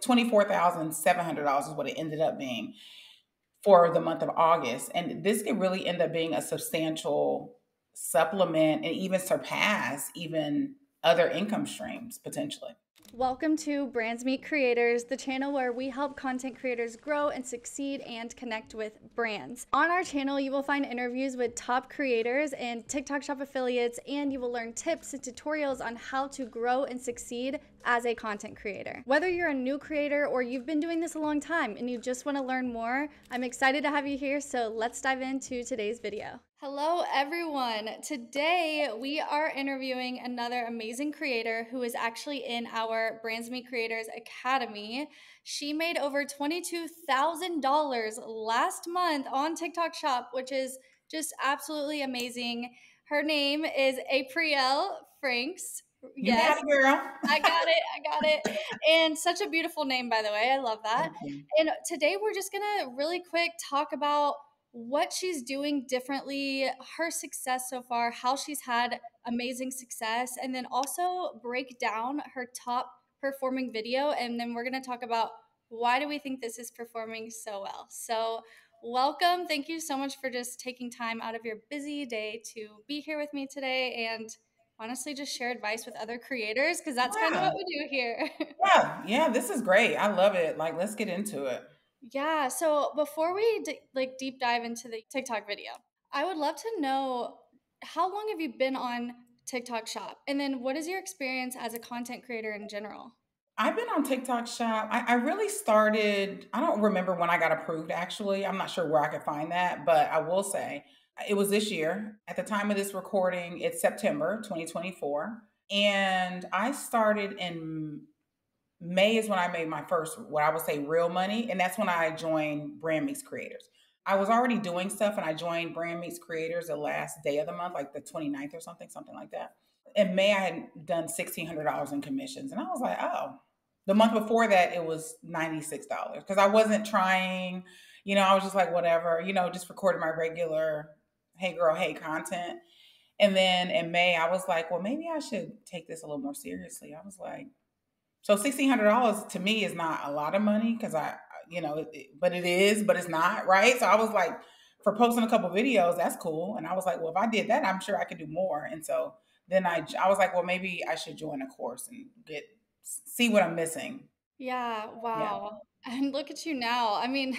$24,700 is what it ended up being for the month of August. And this could really end up being a substantial supplement and even surpass even other income streams potentially. Welcome to Brands Meet Creators, the channel where we help content creators grow and succeed and connect with brands. On our channel, you will find interviews with top creators and TikTok Shop affiliates, and you will learn tips and tutorials on how to grow and succeed as a content creator. Whether you're a new creator or you've been doing this a long time and you just want to learn more, I'm excited to have you here, so let's dive into today's video. Hello everyone. Today we are interviewing another amazing creator who is actually in our Brands Meet Creators Academy. She made over $22,000 last month on TikTok Shop, which is just absolutely amazing. Her name is Apriel Franks. You Yes, got it, girl. I got it. I got it. And such a beautiful name, by the way. I love that. Thank you. And today we're just going to really quick talk about what she's doing differently, her success so far, how she's had amazing success, and then also break down her top performing video. And then we're going to talk about why do we think this is performing so well. So welcome. Thank you so much for just taking time out of your busy day to be here with me today and honestly just share advice with other creators because that's kind of Yeah. what we do here. Yeah, this is great. I love it. Like, let's get into it. Yeah, so before we deep dive into the TikTok video, I would love to know how long have you been on TikTok Shop? And then what is your experience as a content creator in general? I've been on TikTok Shop. I really started, I don't remember when I got approved actually. I'm not sure where I could find that, but I will say it was this year. At the time of this recording, it's September 2024. And I started in May is when I made my first, what I would say, real money. And that's when I joined Brand Mix Creators. I was already doing stuff and I joined Brand Mix Creators the last day of the month, like the 29th or something like that. In May, I had done $1,600 in commissions. And I was like, oh, the month before that, it was $96 because I wasn't trying, I was just like, whatever, just recording my regular, hey girl, hey content. And then in May, I was like, well, maybe I should take this a little more seriously. I was like, so $1,600 to me is not a lot of money because but it is, but it's not, right? So I was like, for posting a couple videos, that's cool. And I was like, well, if I did that, I'm sure I could do more. And so then I was like, well, maybe I should join a course and see what I'm missing. Yeah, Yeah. wow. And look at you now. I mean,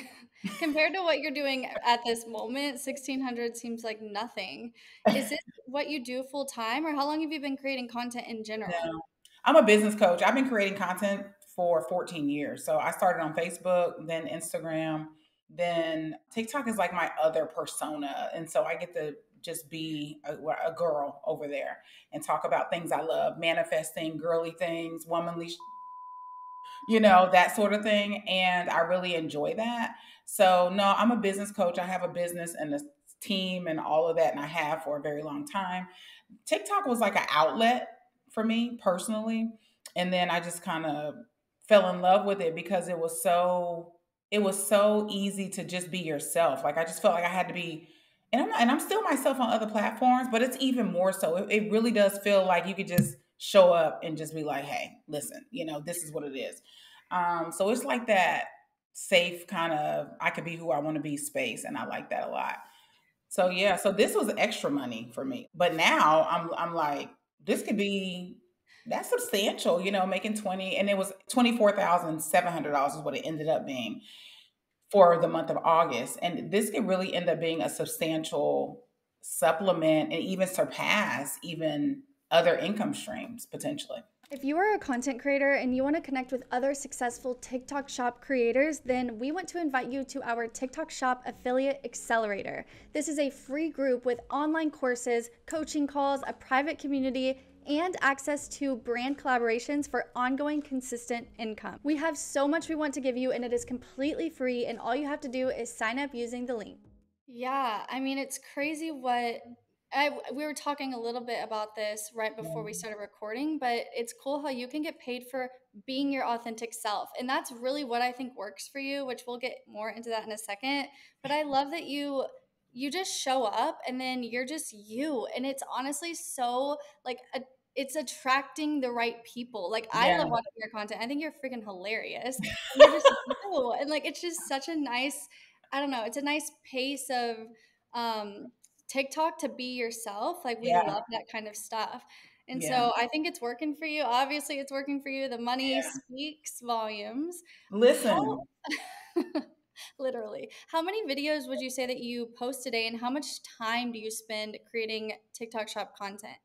compared to what you're doing at this moment, 1600 seems like nothing. Is this what you do full time or how long have you been creating content in general? No, I'm a business coach. I've been creating content for 14 years. So I started on Facebook, then Instagram, then TikTok is like my other persona. And so I get to just be a girl over there and talk about things I love, manifesting, girly things, womanly, that sort of thing. And I really enjoy that. So, no, I'm a business coach. I have a business and a team and all of that. And I have for a very long time. TikTok was like an outlet for me personally. And then I just kind of fell in love with it because it was so easy to just be yourself. Like I just felt like I had to be and I'm still myself on other platforms, but it's even more so. It really does feel like you could just show up and just be like, hey, listen, this is what it is. So it's like that safe kind of I could be who I want to be space. And I like that a lot. So yeah, so this was extra money for me. But now I'm like, this could be that's substantial, making 20 and it was $24,700 is what it ended up being for the month of August. And this could really end up being a substantial supplement and even surpass even other income streams potentially. If you are a content creator and you want to connect with other successful TikTok Shop creators, then we want to invite you to our TikTok Shop Affiliate Accelerator. This is a free group with online courses, coaching calls, a private community, and access to brand collaborations for ongoing consistent income. We have so much we want to give you and it is completely free and all you have to do is sign up using the link. Yeah, I mean, it's crazy we were talking a little bit about this right before we started recording, but it's cool how you can get paid for being your authentic self. And that's really what I think works for you, which we'll get more into that in a second. But I love that you just show up and then you're just you. And it's honestly so like it's attracting the right people. Like, I Yeah, love watching your content. I think you're freaking hilarious, and you're just you, and, like, it's just such a nice, I don't know, it's a nice pace of, um, TikTok to be yourself. Like, we yeah, love that kind of stuff, and yeah. so I think it's working for you. Obviously, it's working for you. The money speaks volumes. How Listen, literally, how many videos would you say that you post today, and how much time do you spend creating TikTok Shop content?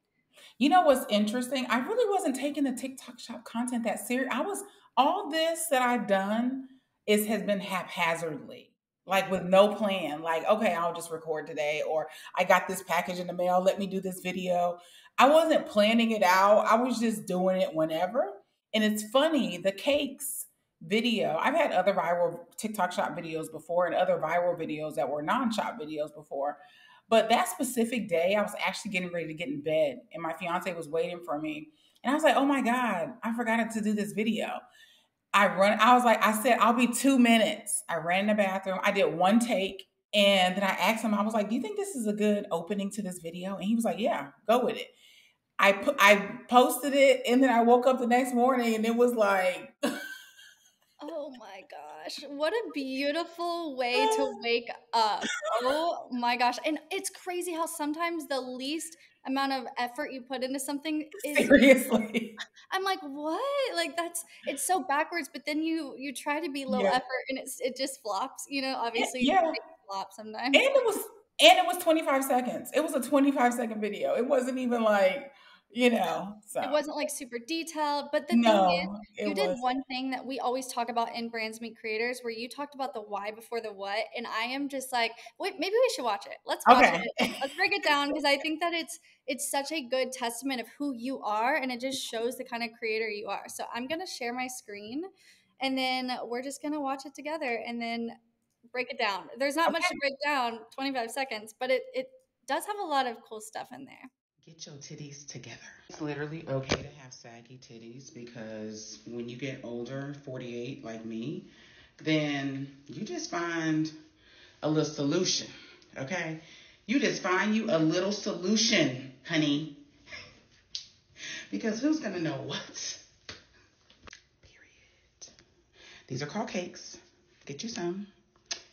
you know what's interesting? I really wasn't taking the TikTok shop content that serious. I was all this that I've done is has been haphazardly, like with no plan. Like, okay, I'll just record today, or I got this package in the mail. Let me do this video. I wasn't planning it out. I was just doing it whenever. And it's funny, the cakes video. I've had other viral TikTok shop videos before and other viral videos that were non-shop videos before. But that specific day, I was actually getting ready to get in bed, and my fiance was waiting for me. And I was like, "Oh my god, I forgot to do this video." I was like, I said, "I'll be 2 minutes." I ran in the bathroom. I did one take, and then I asked him. I was like, "Do you think this is a good opening to this video?" And he was like, "Yeah, go with it." I posted it, and then I woke up the next morning, and it was like, Oh my gosh, what a beautiful way to wake up. Oh my gosh. And it's crazy how sometimes the least amount of effort you put into something is, seriously, I'm like, "What?" Like, that's, it's so backwards, but then you try to be low yeah, effort and it just flops, obviously yeah. things flop And sometimes. it was 25 seconds. It was a 25-second video. It wasn't even like, It so wasn't like super detailed, but the thing is, no, it you did was one thing that we always talk about in Brands Meet Creators, where you talked about the why before the what, and I am just like, wait, maybe we should watch it. Let's watch it. okay. Let's break it down because I think that it's such a good testament of who you are, and it just shows the kind of creator you are. So I'm gonna share my screen, and then we're just gonna watch it together, and then break it down. There's not much to Okay. break down, 25 seconds, but it does have a lot of cool stuff in there. Get your titties together. It's literally okay to have saggy titties because when you get older, 48 like me, then you just find a little solution, okay? You just find you a little solution, honey. Because who's gonna know what? Period. These are called cakes. Get you some.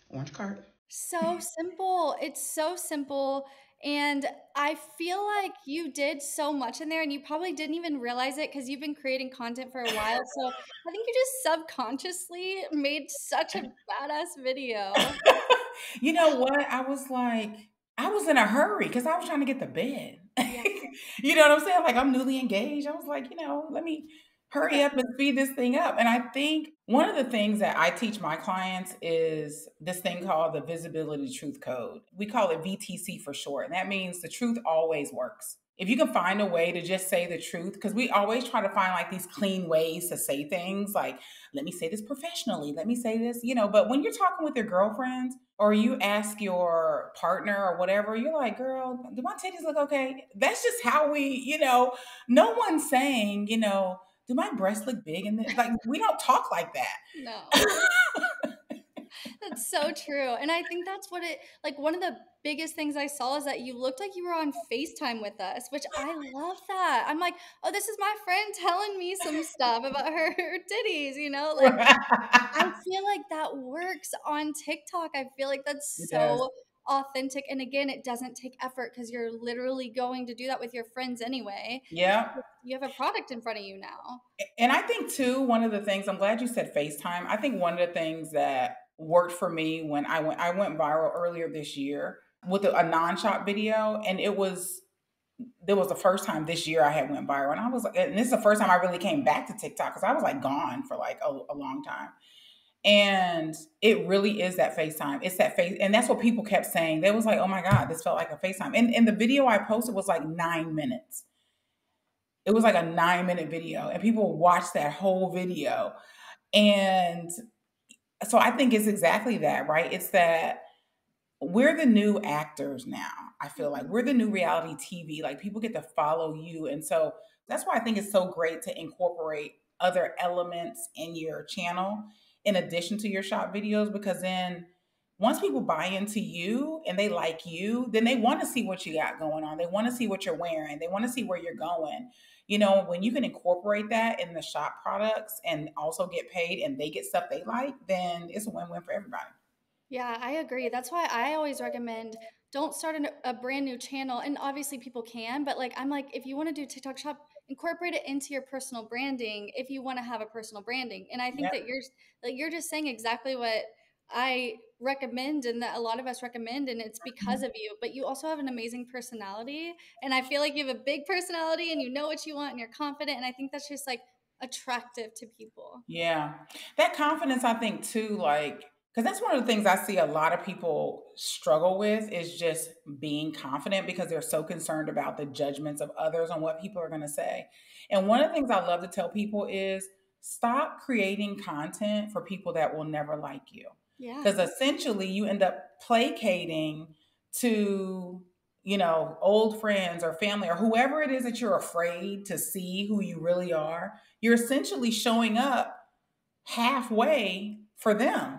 Orange cart. So simple. It's so simple. And I feel like you did so much in there and you probably didn't even realize it because you've been creating content for a while. So I think you just subconsciously made such a badass video. You know what? I was in a hurry because I was trying to get to bed. Yeah. You know what I'm saying? Like I'm newly engaged. I was like, let me hurry up and speed this thing up. And I think one of the things that I teach my clients is this thing called the visibility truth code. We call it VTC for short. And that means the truth always works. If you can find a way to just say the truth, because we always try to find like these clean ways to say things like, let me say this professionally, let me say this, but when you're talking with your girlfriends or you ask your partner or whatever, you're like, girl, do my titties look okay? That's just how no one's saying, do my breasts look big? And like, we don't talk like No. that. That's so true. And I think that's what it, like, one of the biggest things I saw is that you looked like you were on FaceTime with us, which I love that. I'm like, oh, this is my friend telling me some stuff about her titties, Like, I feel like that works on TikTok. I feel like that's It does. so authentic. And again, it doesn't take effort because you're literally going to do that with your friends anyway. Yeah. You have a product in front of you now. And I think too, one of the things, I'm glad you said FaceTime. I think one of the things that worked for me when I went viral earlier this year with a non-shop video, and there was the first time this year I had went viral, and I was, and this is the first time I really came back to TikTok because I was like gone for like a long time. And it really is that FaceTime. It's that face, and that's what people kept saying. They was like, "Oh my God, this felt like a FaceTime." And the video I posted was like 9 minutes. It was like a 9 minute video, and people watched that whole video. And so I think it's exactly that, right? It's that we're the new actors now. I feel like Mhm. we're the new reality TV. Like people get to follow you. And so that's why I think it's so great to incorporate other elements in your channel in addition to your shop videos, because then once people buy into you and they like you, then they want to see what you got going on. They want to see what you're wearing. They want to see where you're going. when you can incorporate that in the shop products and also get paid and they get stuff they like, then it's a win-win for everybody. Yeah, I agree. That's why I always recommend don't start a brand new channel. And obviously people can, but like I'm like, if you want to do TikTok shop, incorporate it into your personal branding if you want to have a personal branding. And I think Yep. that you're just saying exactly what I recommend and that a lot of us recommend, and it's because of you. But you also have an amazing personality. And I feel like you have a big personality and you know what you want and you're confident. And I think that's just like attractive to people. Yeah. That confidence, I think, too, like, because that's one of the things I see a lot of people struggle with is just being confident because they're so concerned about the judgments of others on what people are going to say. And one of the things I love to tell people is stop creating content for people that will never like you. Yeah. Because essentially you end up placating to, old friends or family or whoever it is that you're afraid to see who you really are. You're essentially showing up halfway for them,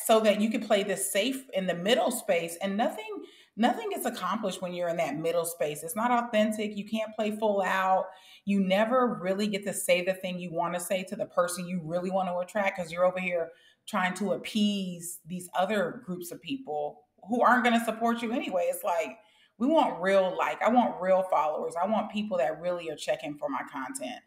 so that you can play this safe in the middle space, and nothing gets accomplished when you're in that middle space. It's not authentic. You can't play full out. You never really get to say the thing you want to say to the person you really want to attract because you're over here trying to appease these other groups of people who aren't going to support you anyway. It's like we want real, like, I want real followers. I want people that really are checking for my content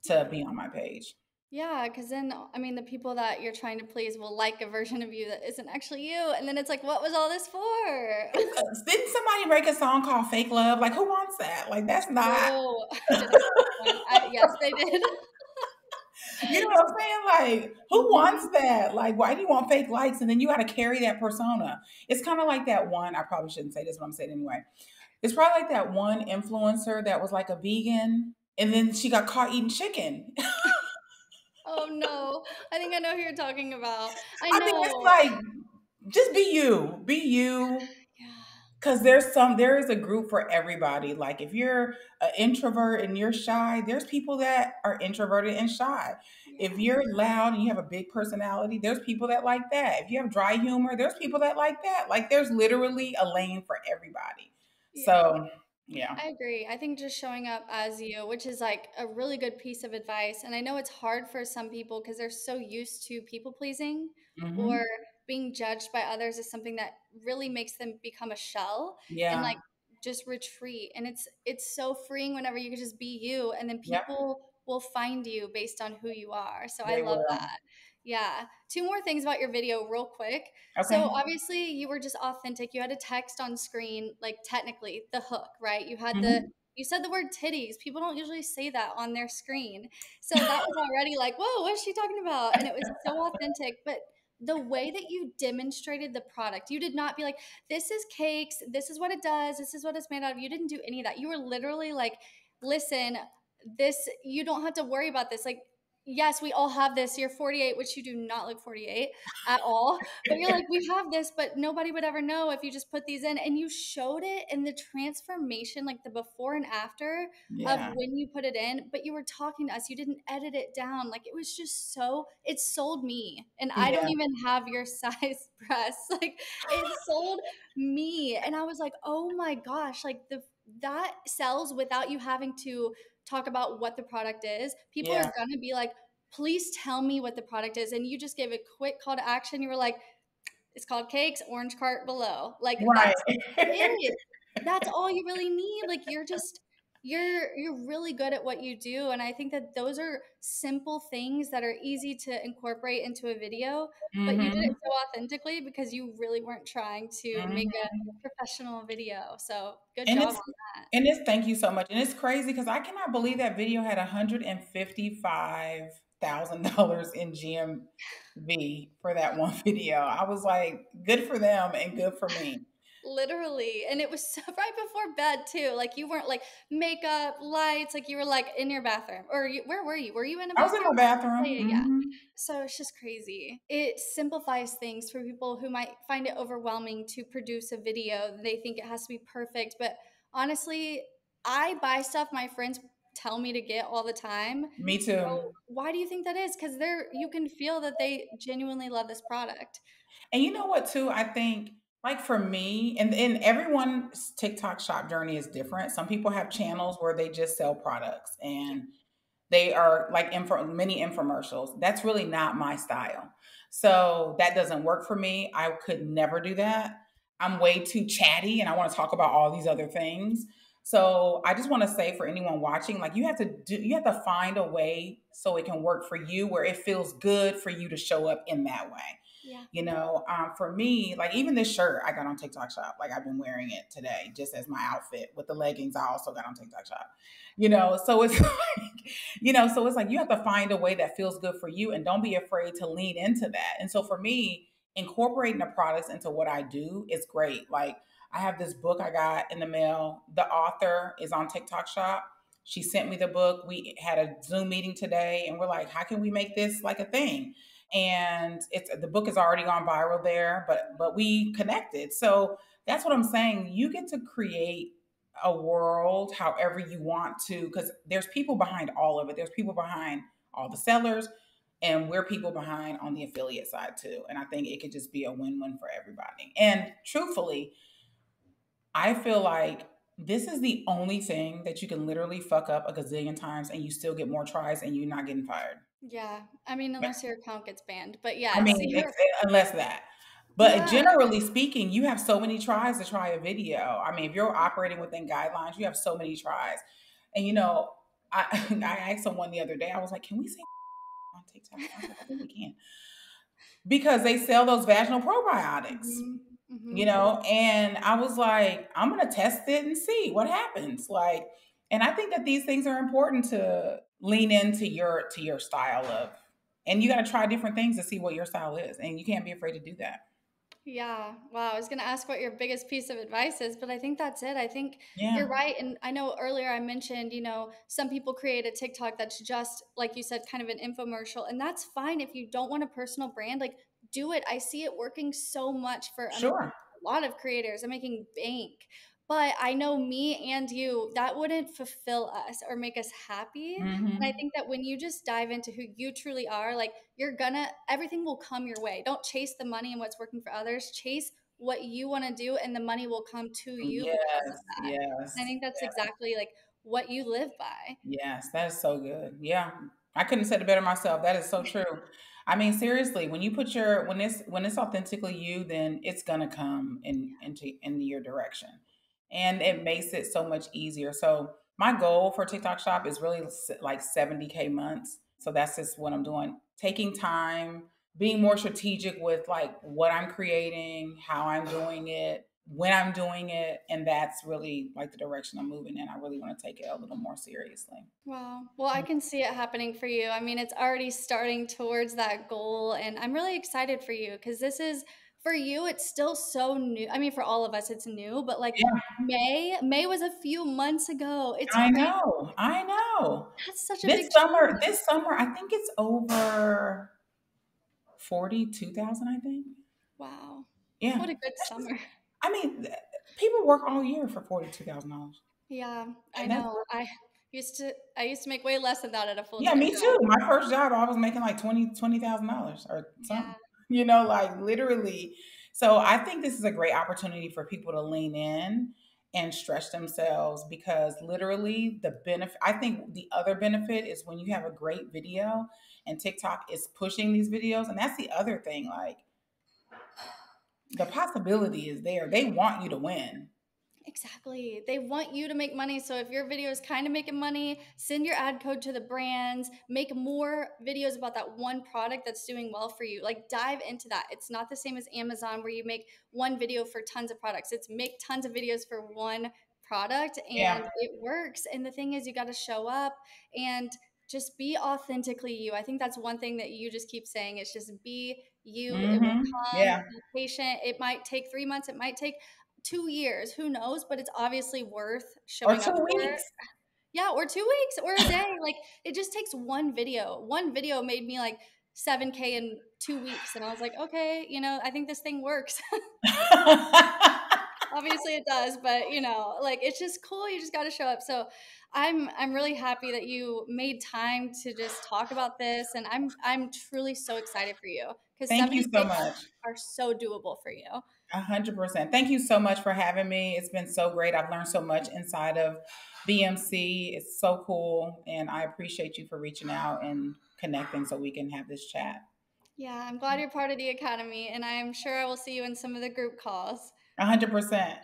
to be on my page. Yeah, because then, I mean, the people that you're trying to please will like a version of you that isn't actually you. And then it's like, what was all this for? Didn't somebody make a song called Fake Love? Like, who wants that? Like, that's not, Oh, did I hear that one? Yes, they did. you know what I'm saying? Like, who wants Mhm. that? Like, why do you want fake likes? And then you got to carry that persona. It's kind of like that one. I probably shouldn't say this, but I'm saying it anyway. It's probably like that one influencer that was like a vegan and then she got caught eating chicken. Oh no, I think I know who you're talking about. I I mean, it's know. like, just be you. Be you. Yeah, Because there is a group for everybody. Like if you're an introvert and you're shy, there's people that are introverted and shy. If yeah, you're loud and you have a big personality, there's people that like that. If you have dry humor, there's people that like that. Like there's literally a lane for everybody. yeah. So yeah. I agree. I think just showing up as you, which is like a really good piece of advice. And I know it's hard for some people because they're so used to people pleasing or Hmm. being judged by others as something that really makes them become a shell and Yeah. like just retreat. And it's so freeing whenever you can just be you and then Yep. people will find you based on who you are. So I They love will. that. Yeah. Two more things about your video, real quick. So Okay. obviously you were just authentic. You had a text on screen, like technically the hook, right? Hmm. You said the word titties. People don't usually say that on their screen. So that was already like, whoa, what is she talking about? And it was so authentic. But the way that you demonstrated the product, you did not be like, this is cakes, this is what it does, this is what it's made out of. You didn't do any of that. You were literally like, listen, this, you don't have to worry about this. Like, yes, we all have this. You're 48, which you do not look 48 at all. But you're like, we have this, but nobody would ever know if you just put these in. And you showed it in the transformation, like the before and after of Yeah. when you put it in. But you were talking to us, you didn't edit it down. Like it was just so, it sold me. And I don't Yeah. even have your size breasts. Like it sold me. And I was like, oh my gosh, like that sells without you having to talk about what the product is. People are Yeah. gonna be like, please tell me what the product is. And you just gave a quick call to action. You were like, it's called cakes, orange cart below. Like Right. that's it. That's all you really need. Like you're really good at what you do. And I think that those are simple things that are easy to incorporate into a video, but you did it Hmm. so authentically because you really weren't trying to make a Hmm. professional video. So good And job it's on that. and it's thank you so much. And it's crazy because I cannot believe that video had $155,000 in GMV for that one video. I was like, good for them and good for me. Literally. And it was so, right before bed too. Like you weren't like makeup, lights, like you were like in your bathroom. Or where were you? Were you in a I was in bathroom? my Yeah, bathroom. yeah, yeah. Hmm. So it's just crazy. It simplifies things for people who might find it overwhelming to produce a video. They think it has to be perfect. But honestly, I buy stuff my friends tell me to get all the time. Me So too. why do you think that is? Because you can feel that they genuinely love this product. And you know what, too? I think Like for me, and everyone's TikTok shop journey is different. Some people have channels where they just sell products Yeah. and they are like mini infomercials. That's really not my style. So that doesn't work for me. I could never do that. I'm way too chatty and I want to talk about all these other things. So I just want to say for anyone watching, like you have to find a way so it can work for you where it feels good for you to show up in that way. Yeah. For me, like even this shirt I got on TikTok shop, like I've been wearing it today just as my outfit with the leggings I also got on TikTok shop. So it's so it's like you have to find a way that feels good for you and don't be afraid to lean into that. And so for me, incorporating the products into what I do is great. Like I have this book I got in the mail. The author is on TikTok shop. She sent me the book. We had a Zoom meeting today and we're like, how can we make this like a thing? And it's the book has already gone viral there, but we connected. So that's what I'm saying. You get to create a world however you want to, because there's people behind all of it. There's people behind all the sellers, and we're people behind on the affiliate side too. And I think it could just be a win-win for everybody. And truthfully, I feel like this is the only thing that you can literally fuck up a gazillion times and you still get more tries and you're not getting fired. Yeah. I mean, Yeah. unless your account gets banned. But I yes, mean, you're unless that. But yeah. generally speaking, you have so many tries to try a video. I mean, if you're operating within guidelines, you have so many tries. And I I asked someone the other day, I was like, can we say on TikTok? I was like, I think we can. Because they sell those vaginal probiotics, Hmm. Hmm. and I was like, I'm gonna test it and see what happens. Like, and I think that these things are important to lean into your style of, and you gotta try different things to see what your style is. And you can't be afraid to do that. Yeah. Wow. I was going to ask what your biggest piece of advice is, but I think that's it. I think you're Yeah, right. And I know earlier I mentioned, some people create a TikTok that's just, like you said, kind of an infomercial. And that's fine if you don't want a personal brand. Like, do it. I see it working so much for, I mean, sure. a lot of creators. I'm making bank. But I know me and you, that wouldn't fulfill us or make us happy. And I Hmm. think that when you just dive into who you truly are, like everything will come your way. Don't chase the money and what's working for others. Chase what you want to do, and the money will come to you because of Yes, that. And I yes. think that's exactly like what you live by. Yes, that is so good. Yeah. I couldn't have said it better myself. That is so true. I mean, seriously, when you put when it's authentically you, then it's gonna come into your direction. And it makes it so much easier. So my goal for TikTok shop is really like 70K months. So that's just what I'm doing. Taking time, being more strategic with like what I'm creating, how I'm doing it, when I'm doing it, and that's really like the direction I'm moving in. I really want to take it a little more seriously. Wow. Well, I can see it happening for you. I mean, it's already starting towards that goal, and I'm really excited for you because this is for you, it's still so new. I mean, for all of us, it's new, but like Yeah, May was a few months ago. It's I crazy. know. I know. That's such a This big summer, change. this summer, I think it's over 42,000, I think. Wow. Yeah. What a good That's just, summer. I mean, people work all year for $42,000. Yeah, I And that's know. I used to make way less than that at a Yeah, full-time me job. too. My first job, I was making like $20,000 or something. Yeah. Like literally. So I think this is a great opportunity for people to lean in and stretch themselves because literally the benefit. I think the other benefit is when you have a great video and TikTok is pushing these videos, and that's the other thing. Like the possibility is there. They want you to win. Exactly. They want you to make money. So if your video is kind of making money, send your ad code to the brands, make more videos about that one product that's doing well for you. Like dive into that. It's not the same as Amazon where you make one video for tons of products. It's make tons of videos for one product and Yeah. it works. And the thing is you got to show up and just be authentically you. I think that's one thing that you just keep saying. It's just be you. It will come. Yeah. Be patient. It might take 3 months. It might take 2 years, who knows? But it's obviously worth Or showing up two for. weeks. Yeah, or 2 weeks or a day. Like it just takes one video. One video made me like 7K in 2 weeks. And I was like, okay, I think this thing works. Obviously it does, but like it's just cool. You just got to show up. So I'm really happy that you made time to just talk about this, and I'm truly so excited for you because Thank you 70 so days much. are so doable for you. 100%. Thank you so much for having me. It's been so great. I've learned so much inside of BMC. It's so cool. And I appreciate you for reaching out and connecting so we can have this chat. Yeah, I'm glad you're part of the academy, and I'm sure I will see you in some of the group calls. 100%.